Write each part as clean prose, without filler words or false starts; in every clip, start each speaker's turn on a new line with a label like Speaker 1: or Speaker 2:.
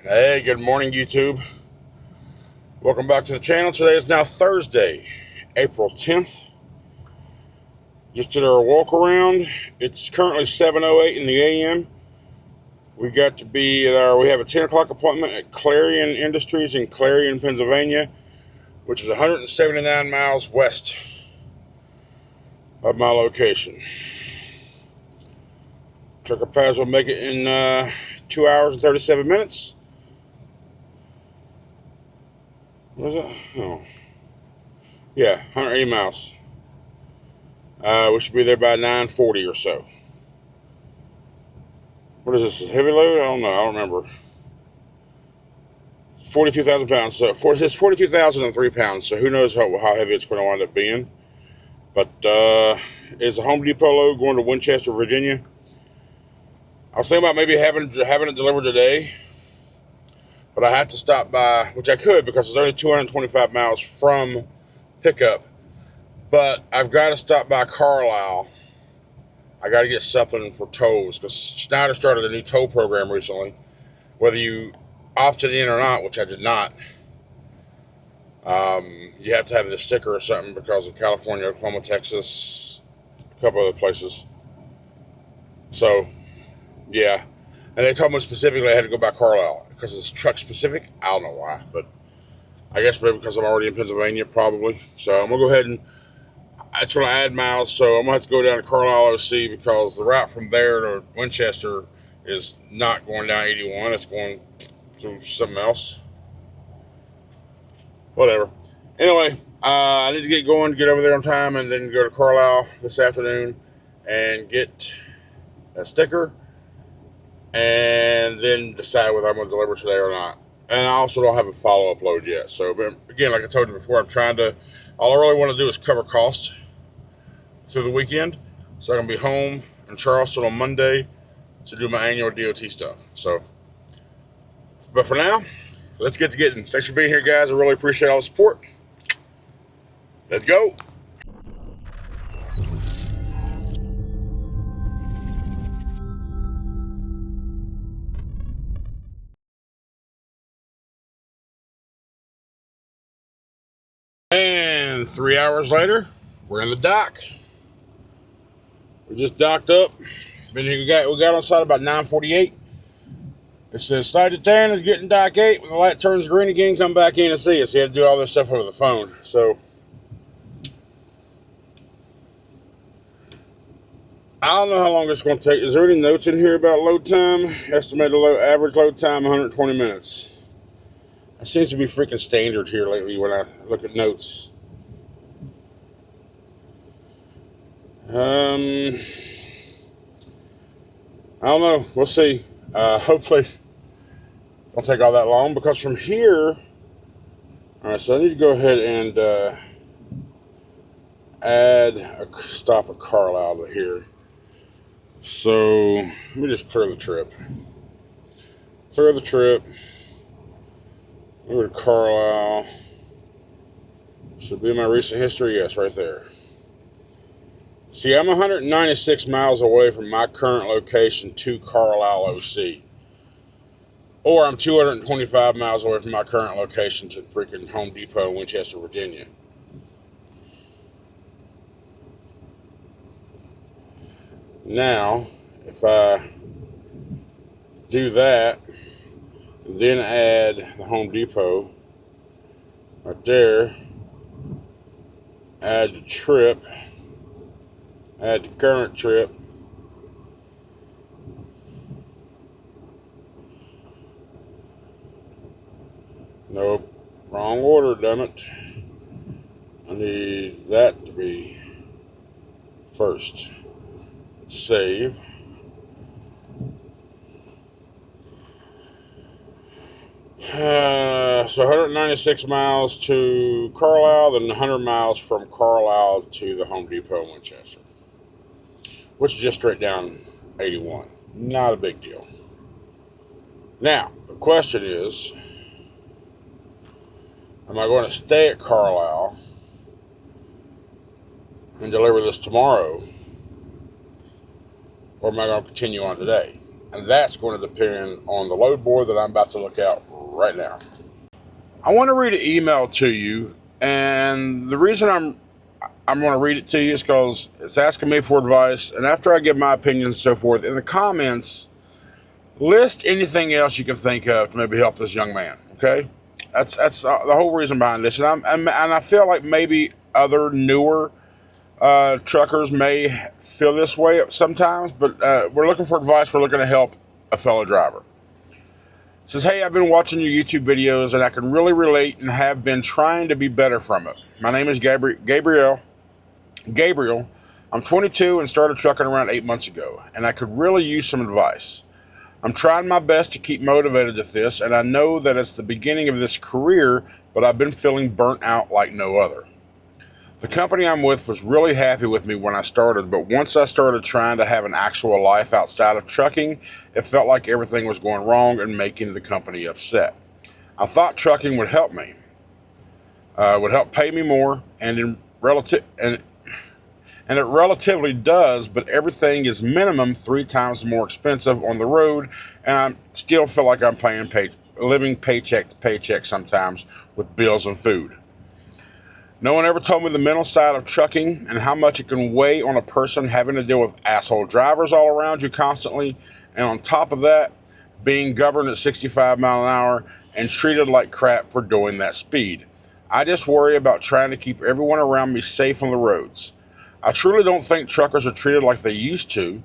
Speaker 1: Hey, good morning, YouTube. Welcome back to the channel. Today is now Thursday, April 10th. Just did our walk around. It's currently 7:08 in the a.m. We got to be at we have a 10 o'clock appointment at Clarion Industries in Clarion, Pennsylvania, which is 179 miles west of my location. Trucker Pass will make it in 2 hours and 37 minutes. What is it? Oh. Yeah, 180 miles. We should be there by 9:40 or so. What is this? A heavy load? I don't know. I don't remember. 42,000 pounds. So it says 42,003 pounds. So who knows how heavy it's going to wind up being. But it's a Home Depot load going to Winchester, Virginia. I was thinking about maybe having it delivered today. But I have to stop by, which I could because it's only 225 miles from pickup. But I've got to stop by Carlisle. I got to get something for tolls because Schneider started a new toll program recently. Whether you opted in or not, which I did not, you have to have this sticker or something because of California, Oklahoma, Texas, a couple other places. So, yeah. And they told me specifically I had to go by Carlisle because it's truck specific. I don't know why, but I guess maybe because I'm already in Pennsylvania, probably. So I'm going to go ahead and it's going to add miles. So I'm going to have to go down to Carlisle, OC, because the route from there to Winchester is not going down 81. It's going through something else. Whatever. Anyway, I need to get going, get over there on time, and then go to Carlisle this afternoon and get a sticker and then decide whether I'm going to deliver today or not. And I also don't have a follow-up load yet. So, but again, like I told you before, all I really want to do is cover cost through the weekend. So I'm going to be home in Charleston on Monday to do my annual DOT stuff. So, but for now, let's get to getting. Thanks for being here, guys. I really appreciate all the support. Let's go. And 3 hours later, we're in the dock. We just docked up. We got on site about 9:48. It says slide to 10 is getting dock 8. When the light turns green again, come back in and see us. You had to do all this stuff over the phone. So I don't know how long it's going to take. Is there any notes in here about load time? Estimated average load time 120 minutes. That seems to be freaking standard here lately when I look at notes. I don't know. We'll see. Hopefully it won't take all that long because from here, all right, so I need to go ahead and add a stop at Carlisle to here. So let me just clear the trip. Clear the trip. Over to Carlisle. Should be in my recent history. Yes, right there. See, I'm 196 miles away from my current location to Carlisle, OC. Or I'm 225 miles away from my current location to freaking Home Depot in Winchester, Virginia. Now, if I do that, then add the Home Depot right there, add the trip, add the current trip, nope, wrong order, damn it. I need that to be first. Save. So 196 miles to Carlisle, then 100 miles from Carlisle to the Home Depot in Winchester, which is just straight down 81. Not a big deal. Now, the question is, am I going to stay at Carlisle and deliver this tomorrow, or am I going to continue on today? And that's going to depend on the load board that I'm about to look at right now. I want to read an email to you, and the reason I'm going to read it to you is because it's asking me for advice, and after I give my opinion and so forth, in the comments, list anything else you can think of to maybe help this young man, okay? That's the whole reason behind this, and I feel like maybe other newer truckers may feel this way sometimes, but we're looking for advice. We're looking to help a fellow driver. It says, hey, I've been watching your YouTube videos, and I can really relate and have been trying to be better from it. My name is Gabriel. I'm 22 and started trucking around 8 months ago, and I could really use some advice. I'm trying my best to keep motivated at this, and I know that it's the beginning of this career, but I've been feeling burnt out like no other. The company I'm with was really happy with me when I started, but once I started trying to have an actual life outside of trucking, it felt like everything was going wrong and making the company upset. I thought trucking would help me, would help pay me more, and it relatively does, but everything is minimum 3 times more expensive on the road, and I still feel like I'm living paycheck to paycheck sometimes with bills and food. No one ever told me the mental side of trucking and how much it can weigh on a person having to deal with asshole drivers all around you constantly, and on top of that, being governed at 65 miles an hour and treated like crap for doing that speed. I just worry about trying to keep everyone around me safe on the roads. I truly don't think truckers are treated like they used to,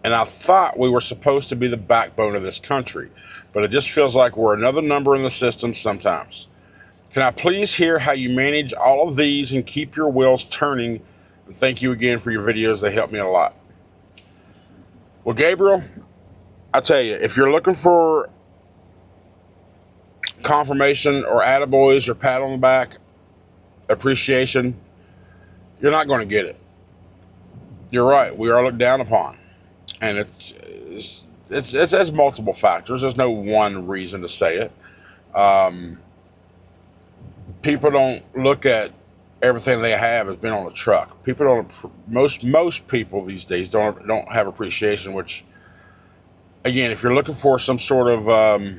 Speaker 1: and I thought we were supposed to be the backbone of this country, but it just feels like we're another number in the system sometimes. Can I please hear how you manage all of these and keep your wheels turning? And thank you again for your videos. They help me a lot. Well, Gabriel, I tell you, if you're looking for confirmation or attaboys or pat on the back, appreciation, you're not going to get it. You're right. We are looked down upon. And it's multiple factors. There's no one reason to say it. People don't look at everything they have as being on a truck. People don't. Most people these days don't have appreciation. Which, again, if you're looking for some sort of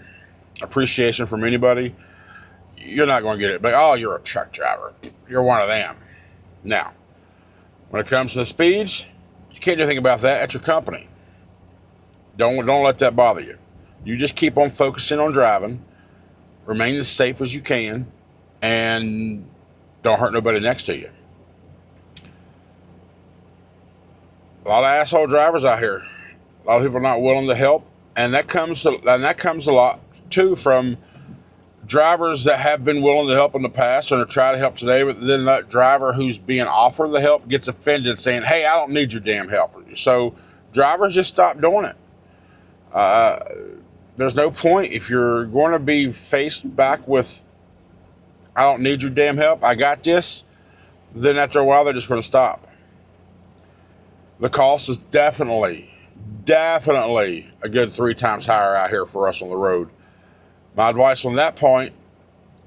Speaker 1: appreciation from anybody, you're not going to get it. But oh, you're a truck driver. You're one of them. Now, when it comes to the speeds, you can't do anything about that at your company. Don't let that bother you. You just keep on focusing on driving, remain as safe as you can, and don't hurt nobody next to you. A lot of asshole drivers out here. A lot of people not willing to help, and that comes a lot too from drivers that have been willing to help in the past and are trying to help today, but then that driver who's being offered the help gets offended, saying, "Hey, I don't need your damn help." So drivers just stop doing it. There's no point if you're going to be faced back with, "I don't need your damn help, I got this," then after a while they're just going to stop. The cost is definitely a good 3 times higher out here for us on the road. My advice on that point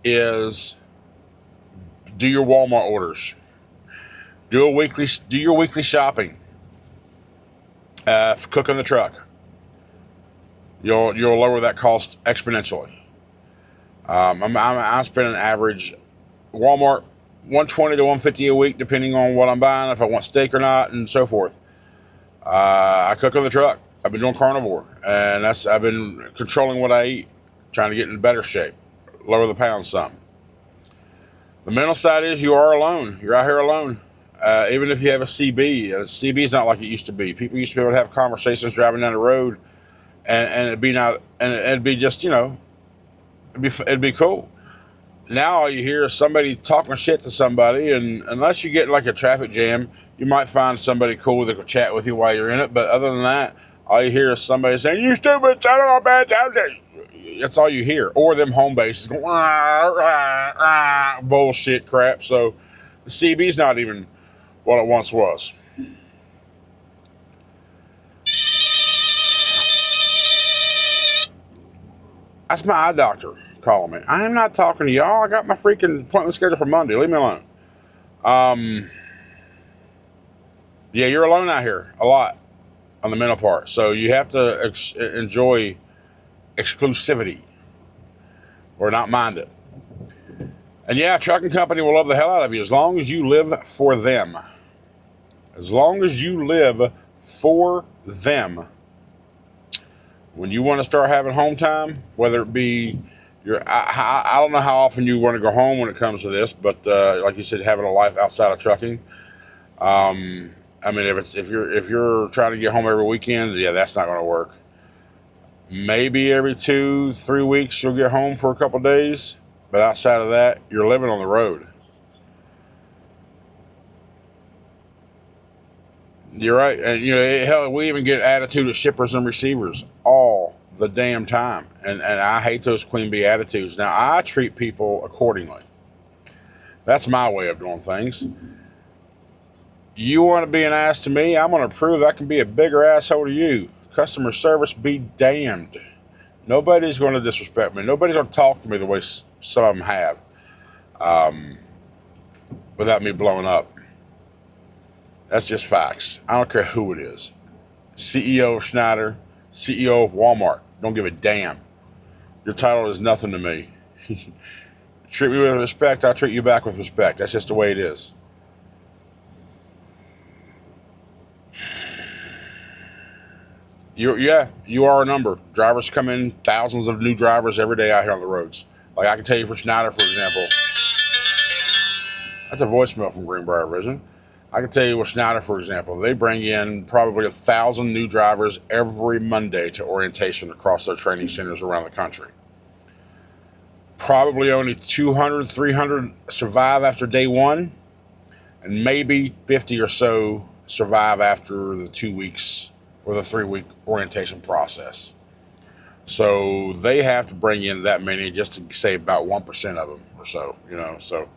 Speaker 1: is do your Walmart orders. Do your weekly shopping. Cook in the truck. You'll lower that cost exponentially. I spend an average Walmart $120 to $150 a week, depending on what I'm buying, if I want steak or not, and so forth. I cook in the truck. I've been doing carnivore, and I've been controlling what I eat, trying to get in better shape, lower the pounds some. The mental side is you are alone. You're out here alone. Even if you have a CB, CB is not like it used to be. People used to be able to have conversations driving down the road, and it'd be just, it'd be cool. Now all you hear is somebody talking shit to somebody, and unless you get like a traffic jam, you might find somebody cool that will chat with you while you're in it. But other than that, all you hear is somebody saying, "You stupid son of a bitch." That's all you hear. Or them home bases going, "Rah, rah, rah," bullshit crap. So the CB's not even what it once was. That's my eye doctor calling me. I am not talking to y'all. I got my freaking appointment scheduled for Monday. Leave me alone. Yeah, you're alone out here. A lot. on the mental part. So you have to enjoy exclusivity or not mind it. And yeah, a trucking company will love the hell out of you as long as you live for them. As long as you live for them. When you want to start having home time, whether it be I don't know how often you want to go home when it comes to this, but like you said, having a life outside of trucking. I mean, if you're trying to get home every weekend, yeah, that's not going to work. Maybe every 2-3 weeks you'll get home for a couple days, but outside of that, you're living on the road. You're right, and hell, we even get attitude of shippers and receivers all the damn time, and I hate those queen bee attitudes. Now I treat people accordingly. That's my way of doing things. You want to be an ass to me, I'm going to prove I can be a bigger asshole to you. Customer service be damned. Nobody's going to disrespect me. Nobody's going to talk to me the way some of them have, without me blowing up. That's just facts. I don't care who it is. CEO of Schneider, CEO of Walmart. Don't give a damn. Your title is nothing to me. Treat me with respect, I'll treat you back with respect. That's just the way it is. You are a number. Drivers come in, thousands of new drivers every day out here on the roads. Like I can tell you for Schneider, for example. That's a voicemail from Greenbrier Vision. I can tell you with Schneider, for example, they bring in probably 1,000 new drivers every Monday to orientation across their training centers around the country. Probably only 200, 300 survive after day one, and maybe 50 or so survive after the 2 weeks or the 3-week orientation process. So they have to bring in that many just to say about 1% of them or so, so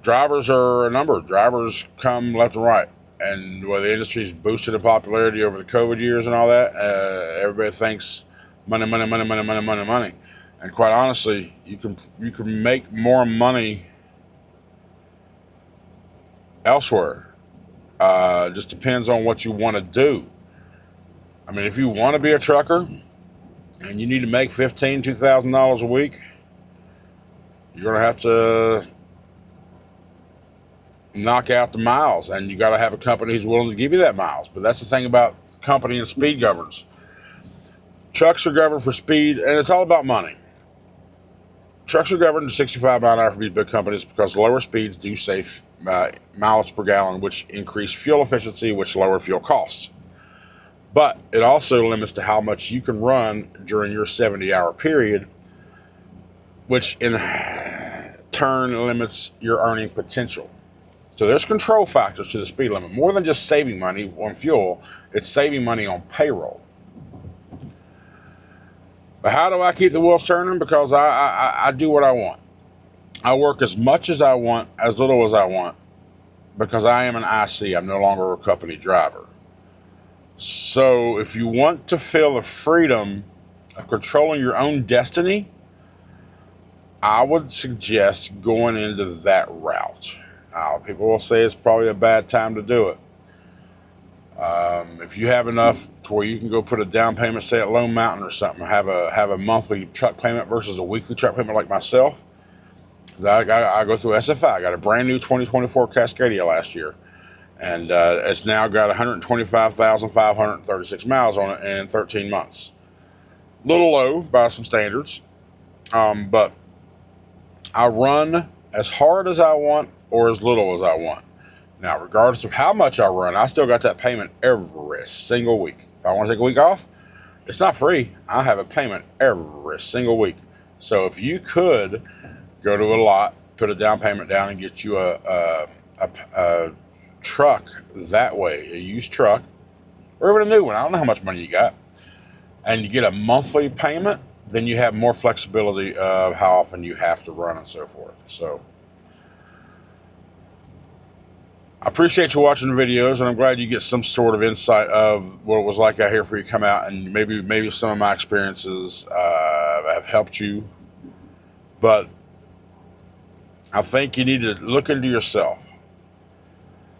Speaker 1: drivers are a number. Drivers come left and right. And while the industry's boosted in popularity over the COVID years and all that, everybody thinks money. And quite honestly, you can make more money elsewhere. Just depends on what you want to do. I mean, if you want to be a trucker and you need to make $2,000 a week, you're going to have to knock out the miles, and you got to have a company who's willing to give you that miles. But that's the thing about company and speed governance. Trucks are governed for speed, and it's all about money. Trucks are governed to 65 mile an hour for these big companies because lower speeds do save miles per gallon, which increase fuel efficiency, which lower fuel costs. But it also limits to how much you can run during your 70-hour period, which in turn limits your earning potential. So there's control factors to the speed limit. More than just saving money on fuel, it's saving money on payroll. But how do I keep the wheels turning? Because I do what I want. I work as much as I want, as little as I want, because I am an IC. I'm no longer a company driver. So if you want to feel the freedom of controlling your own destiny, I would suggest going into that route. People will say it's probably a bad time to do it. If you have enough to where you can go put a down payment, say at Lone Mountain or something, have a monthly truck payment versus a weekly truck payment like myself. I go through SFI. I got a brand new 2024 Cascadia last year, and it's now got 125,536 miles on it in 13 months. A little low by some standards, but I run as hard as I want or as little as I want. Now, regardless of how much I run, I still got that payment every single week. If I want to take a week off, it's not free. I have a payment every single week. So if you could go to a lot, put a down payment down, and get you a truck that way, a used truck, or even a new one, I don't know how much money you got, and you get a monthly payment, then you have more flexibility of how often you have to run and so forth. So I appreciate you watching the videos, and I'm glad you get some sort of insight of what it was like out here for you to come out, and maybe some of my experiences have helped you. But I think you need to look into yourself.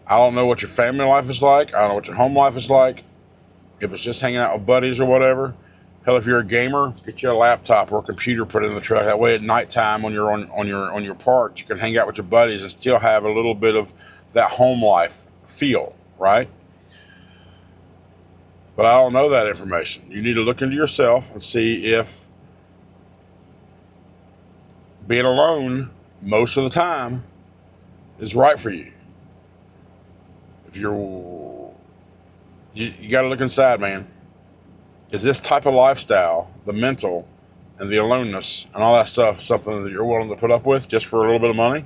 Speaker 1: I don't know what your family life is like. I don't know what your home life is like.
Speaker 2: If it's just hanging out with buddies or whatever, hell, if you're a gamer, get you a laptop or a computer, put it in the truck. That way, at nighttime when you're on your park, you can hang out with your buddies and still have a little bit of that home life feel, right? But I don't know that information. You need to look into yourself and see if being alone most of the time is right for you. If you got to look inside, man. Is this type of lifestyle, the mental and the aloneness and all that stuff, something that you're willing to put up with just for a little bit of money?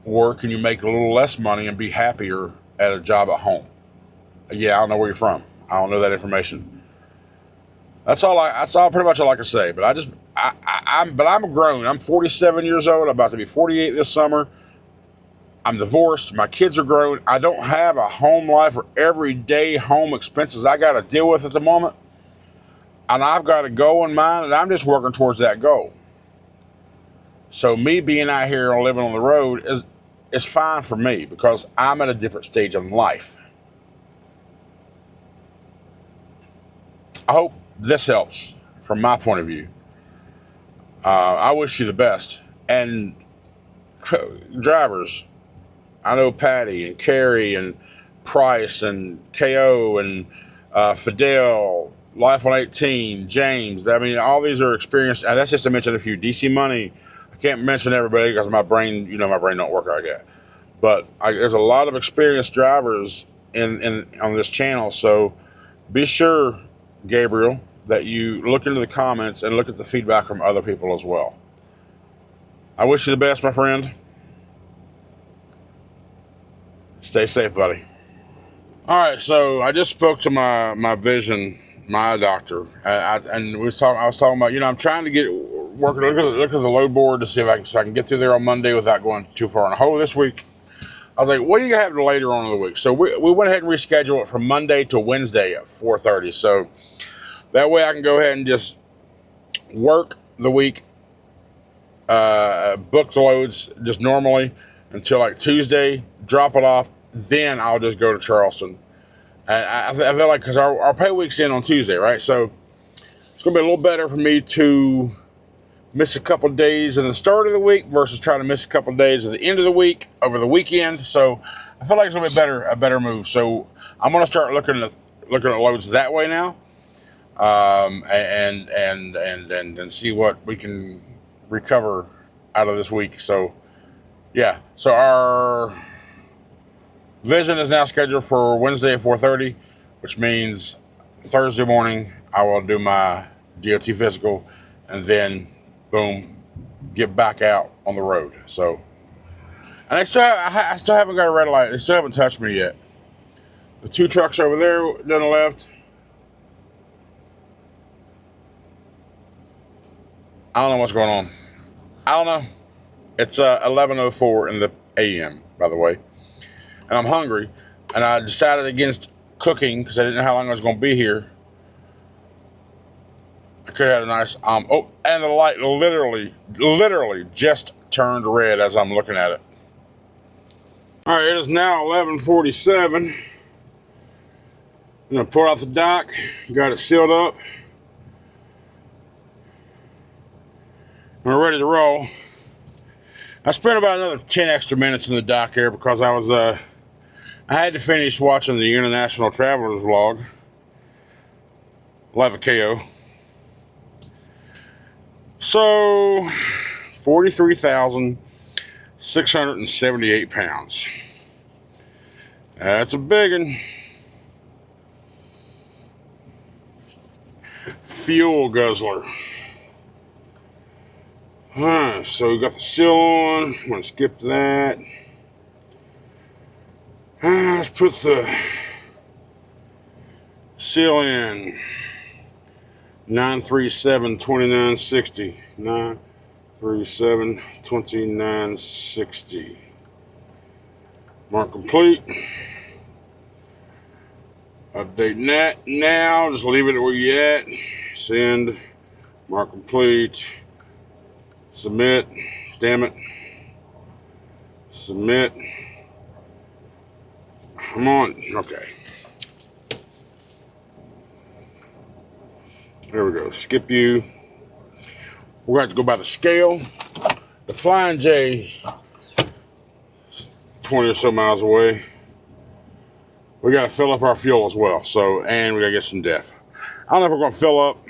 Speaker 2: Or can you make a little less money and be happier at a job at home? Yeah, I don't know where you're from. I don't know that information. That's pretty much all I can say. But I'm grown. I'm 47 years old. I'm about to be 48 this summer. I'm divorced. My kids are grown. I don't have a home life or everyday home expenses I got to deal with at the moment. And I've got a goal in mind, and I'm just working towards that goal. So me being out here and living on the road is fine for me because I'm at a different stage in life. I hope this helps from my point of view. I wish you the best. And drivers, I know Patty and Carrie and Price and KO and Fidel, Life on 18, James. I mean, all these are experienced. And that's just to mention a few. DC Money. I can't mention everybody because my brain don't work like that. But there's a lot of experienced drivers on this channel. So be sure, Gabriel, that you look into the comments and look at the feedback from other people as well. I wish you the best, my friend. Stay safe, buddy. All right, so I just spoke to my vision, my doctor, and I was talking about, I'm trying to look at the load board to see if I can get through there on Monday without going too far in a hole this week. I was like, what do you have later on in the week? So we went ahead and rescheduled it from Monday to Wednesday at 4:30. So that way I can go ahead and just work the week, book the loads just normally until like Tuesday, drop it off, then I'll just go to Charleston. And I feel like, because our pay week's in on Tuesday, right? So it's going to be a little better for me to miss a couple of days in the start of the week versus trying to miss a couple of days at the end of the week over the weekend. So I feel like it's going to be a better move. So I'm going to start looking at loads that way now, and see what we can recover out of this week. So yeah, so our vision is now scheduled for Wednesday at 4:30, which means Thursday morning I will do my DOT physical, and then boom, get back out on the road. So, and I still haven't got a red light. They still haven't touched me yet. The two trucks over there to the left, I don't know what's going on. I don't know. It's 11:04 in the a.m., by the way. And I'm hungry. And I decided against cooking because I didn't know how long I was going to be here. I could have had a nice, and the light literally just turned red as I'm looking at it. All right, it is now 11:47. I'm going to pull out the dock. Got it sealed up. We're ready to roll. I spent about another 10 extra minutes in the dock here because I had to finish watching the International Travelers vlog. Live at KO. So, 43,678 pounds. That's a big one. Fuel guzzler. Alright, so we got the seal on. I'm going to skip that. Let's put the seal in. 937-2960. 937-2960. Mark complete. Update that now. Just leave it where you at. Send. Mark complete. Submit. Damn it. Submit. Come on. Okay. There we go. Skip you. We're going to have to go by the scale. The Flying J, 20 or so miles away. We got to fill up our fuel as well. So, and we got to get some DEF. I don't know if we're going to fill up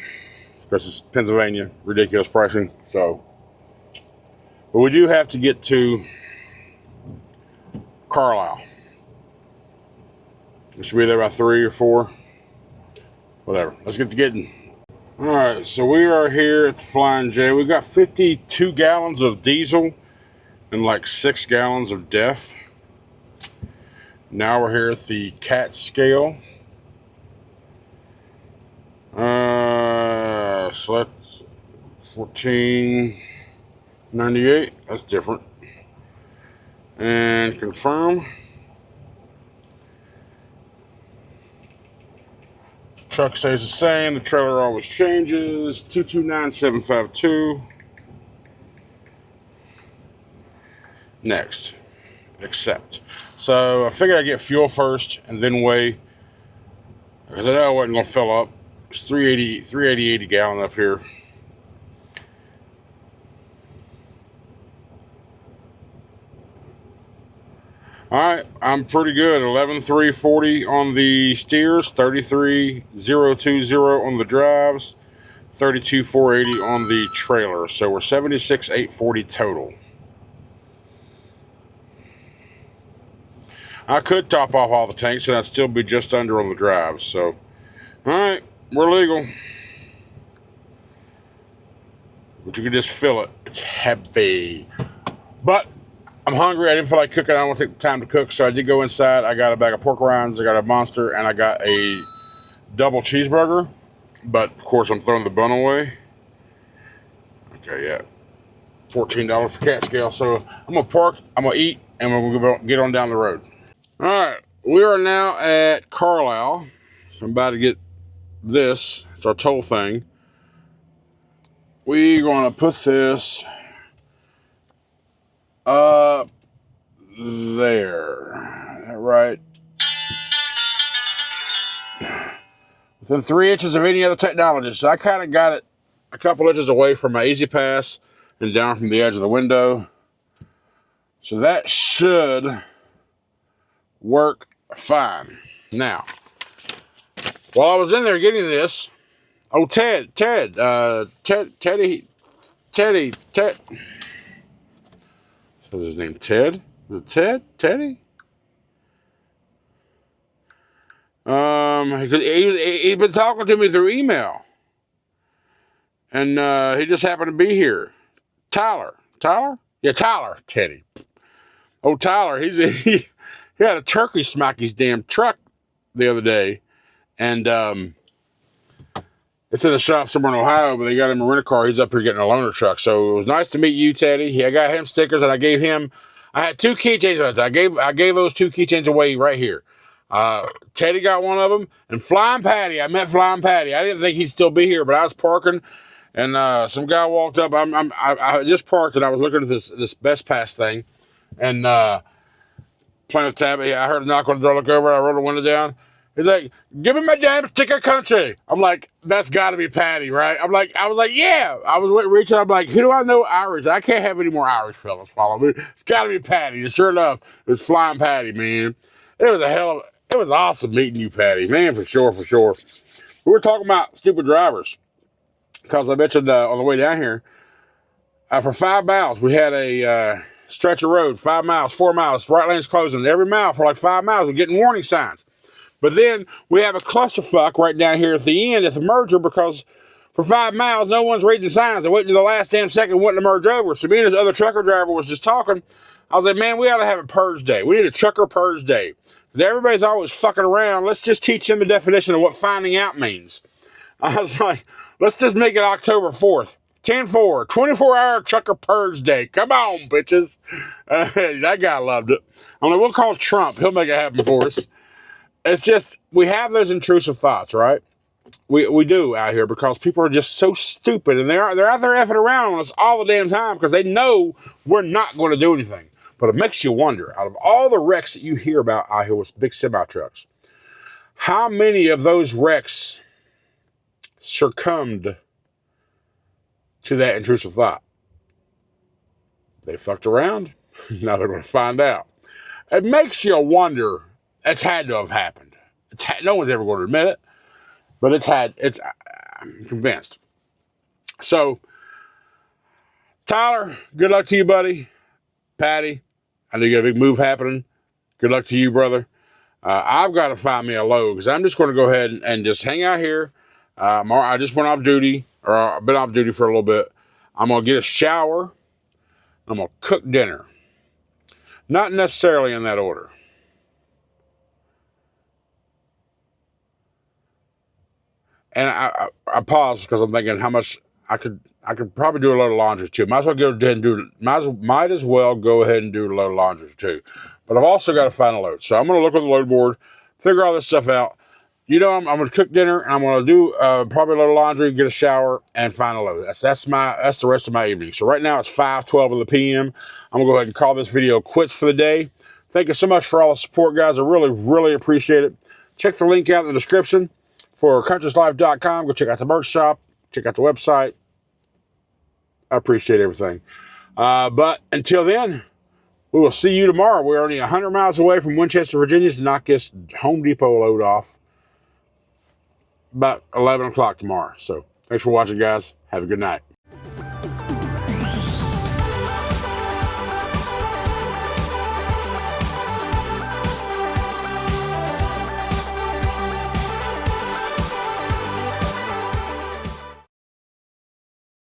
Speaker 2: because it's Pennsylvania, ridiculous pricing. So, but we do have to get to Carlisle. We should be there by 3 or 4. Whatever. Let's get to getting. All right, so we are here at the Flying J. We got 52 gallons of diesel and like 6 gallons of DEF. Now we're here at the CAT scale. So that's 1498. That's different. And confirm. Truck stays the same. The trailer always changes. 229752. Next. Accept. So I figured I'd get fuel first and then weigh, because I know I wasn't going to fill up. It's 388 a gallon up here. Alright, I'm pretty good. 11,340 on the steers, 33,020 on the drives, 32,480 on the trailer. So we're 76,840 total. I could top off all the tanks and I'd still be just under on the drives. So, alright, we're legal. But you can just fill it. It's heavy. But I'm hungry. I didn't feel like cooking. I don't want to take the time to cook. So I did go inside. I got a bag of pork rinds. I got a Monster. And I got a double cheeseburger. But, of course, I'm throwing the bun away. Okay, yeah. $14 for CAT scale. So I'm going to park. I'm going to eat. And we're going to get on down the road. All right. We are now at Carlisle. So I'm about to get this. It's our toll thing. We're going to put this up there. Is that right? Within 3 inches of any other technology. So I kind of got it a couple inches away from my Easy Pass and down from the edge of the window. So that should work fine. Now, while I was in there getting this, oh, Teddy. What's his name? Ted? Is it Ted? Teddy? He'd been talking to me through email. And he just happened to be here. Tyler? Yeah, Tyler. Teddy. Oh, Tyler. He had a turkey smack his damn truck the other day. And it's in a shop somewhere in Ohio, but they got him a rent-a-car. He's up here getting a loaner truck. So it was nice to meet you, Teddy. I got him stickers, and I had 2 keychains. I gave those 2 keychains away right here. Teddy got one of them, and Flying Patty. I met Flying Patty. I didn't think he'd still be here, but I was parking, and some guy walked up. I just parked, and I was looking at this Best Pass thing, and playing with tab. I heard a knock on the door. Look over. I rolled the window down. He's like, "Give me my damn stick of country." I'm like, "That's got to be Patty, right?" I was like, "Yeah." I was reaching. I'm like, "Who do I know Irish? I can't have any more Irish fellas follow me. It's got to be Patty." And sure enough, it was Flying Patty, man. It was awesome meeting you, Patty, man, for sure. We were talking about stupid drivers because I mentioned on the way down here, for 5 miles, we had a stretch of road, 5 miles, 4 miles, right lanes closing. Every mile for like 5 miles, we're getting warning signs. But then we have a clusterfuck right down here at the end at the merger because for 5 miles, no one's reading the signs. They waited to the last damn second wanting to merge over. So me and this other trucker driver was just talking. I was like, "Man, we ought to have a purge day. We need a trucker purge day. Everybody's always fucking around. Let's just teach them the definition of what finding out means." I was like, "Let's just make it October 4th. 10-4, 24-hour trucker purge day. Come on, bitches." That guy loved it. I'm like, we'll call Trump. He'll make it happen for us. It's just, we have those intrusive thoughts, right? We do out here because people are just so stupid, and they're out there effing around on us all the damn time because they know we're not going to do anything. But it makes you wonder, out of all the wrecks that you hear about out here with big semi trucks, how many of those wrecks succumbed to that intrusive thought. They fucked around. Now they're going to find out. It makes you wonder. It's had to have happened. No one's ever going to admit it, but I'm convinced. So, Tyler, good luck to you, buddy. Patty, I know you got a big move happening. Good luck to you, brother. I've got to find me a load because I'm just going to go ahead and just hang out here. I just went off duty, or I've been off duty for a little bit. I'm going to get a shower. I'm going to cook dinner. Not necessarily in that order. And I paused because I'm thinking how much I could probably do a load of laundry too. Might as well go ahead and do might as well go ahead and do a load of laundry too. But I've also got to find a load. So I'm going to look on the load board, figure all this stuff out. You know, I'm going to cook dinner and I'm going to do probably a load of laundry, get a shower, and find a load. That's the rest of my evening. So right now it's 5:12 of the p.m. I'm going to go ahead and call this video quits for the day. Thank you so much for all the support, guys. I really, really appreciate it. Check the link out in the description for countryslife.com. Go check out the merch shop. Check out the website. I appreciate everything. But until then, we will see you tomorrow. We're only 100 miles away from Winchester, Virginia to knock this Home Depot load off about 11 o'clock tomorrow. So thanks for watching, guys. Have a good night.